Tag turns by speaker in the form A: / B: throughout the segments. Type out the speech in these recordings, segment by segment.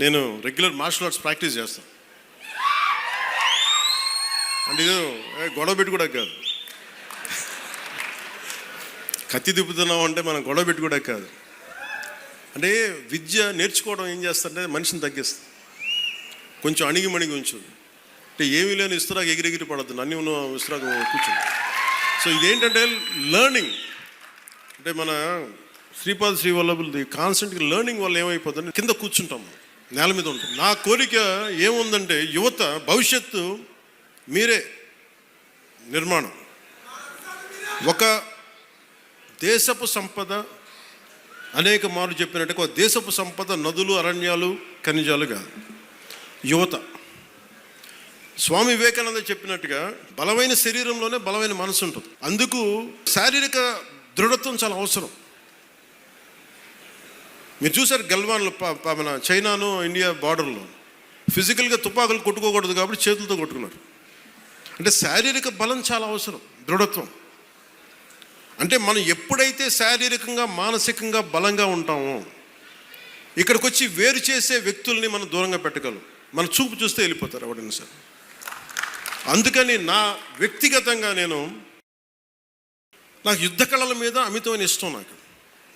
A: నేను regular martial arts practice చేస్తాను. అంటే ఇది గొడవ పెట్టి కూడా కాదు, కత్తి తిప్పుతున్నాం అంటే మనం గొడవ పెట్టి కూడా కాదు. అంటే విద్య నేర్చుకోవడం ఏం చేస్తుంటే మనిషిని తగ్గిస్తుంది, కొంచెం అణిగిమణిగి ఉంచుంది. అంటే ఏమీ లేని ఇస్తురాకు ఎగిరెగిరి పడద్దు, అన్నీ ఉన్న ఇస్తురాకు కూర్చుంది. సో ఇదేంటంటే లెర్నింగ్. అంటే మన శ్రీపాద శ్రీవల్లభులది కాన్స్టెంట్గా లెర్నింగ్ వల్ల ఏమైపోతుంది, కింద కూర్చుంటాం, నేల మీద ఉంటుంది. నా కోరిక ఏముందంటే యువత భవిష్యత్తు మీరే నిర్మాణం. ఒక దేశపు సంపద అనేక మార్లు చెప్పినట్టుగా ఒక దేశపు సంపద నదులు, అరణ్యాలు, ఖనిజాలు కాదు, యువత. స్వామి వివేకానంద చెప్పినట్టుగా బలమైన శరీరంలోనే బలమైన మనసు ఉంటుంది. అందుకు శారీరక దృఢత్వం చాలా అవసరం. మీరు చూసారు గల్వాన్లో మన చైనాను ఇండియా బార్డర్లో ఫిజికల్గా తుపాకులు కొట్టుకోకూడదు కాబట్టి చేతులతో కొట్టుకున్నారు. అంటే శారీరక బలం చాలా అవసరం, దృఢత్వం. అంటే మనం ఎప్పుడైతే శారీరకంగా మానసికంగా బలంగా ఉంటామో ఇక్కడికి వచ్చి వేరు చేసే వ్యక్తుల్ని మనం దూరంగా పెట్టగలం. మన చూపు చూస్తే వెళ్ళిపోతారు ఎవడైనా సరే. అందుకని నా వ్యక్తిగతంగా నాకు యుద్ధ కళల మీద అమితమైన ఇష్టం.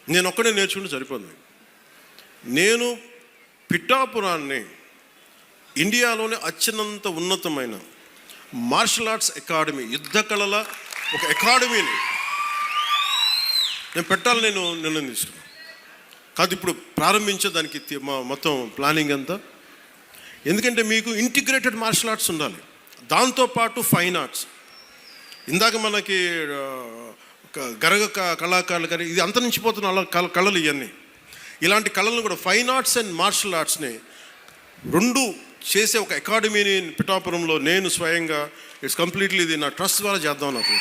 A: నేను ఒక్కడే నేర్చుకుంటే సరిపోదు. నేను పిఠాపురాన్ని ఇండియాలోనే అత్యంత ఉన్నతమైన మార్షల్ ఆర్ట్స్ అకాడమీ, యుద్ధ కళల ఒక అకాడమీని నేను పెట్టాలని నేను నిర్ణయం తీసుకున్నాను. కాదు ఇప్పుడు ప్రారంభించే దానికి మొత్తం ప్లానింగ్ అంతా. ఎందుకంటే మీకు ఇంటిగ్రేటెడ్ మార్షల్ ఆర్ట్స్ ఉండాలి, దాంతోపాటు ఫైన్ ఆర్ట్స్. ఇందాక మనకి గరగ కళాకారులు కానీ ఇది అంతరించిపోతున్న కళలు ఇవన్నీ. ఇలాంటి కళలను కూడా ఫైన్ ఆర్ట్స్ అండ్ మార్షల్ ఆర్ట్స్ని రెండు చేసే ఒక అకాడమీని పిఠాపురంలో నేను స్వయంగా ఇట్స్ కంప్లీట్లీ ఇది నా ట్రస్ట్ ద్వారా చేద్దాం నాకు.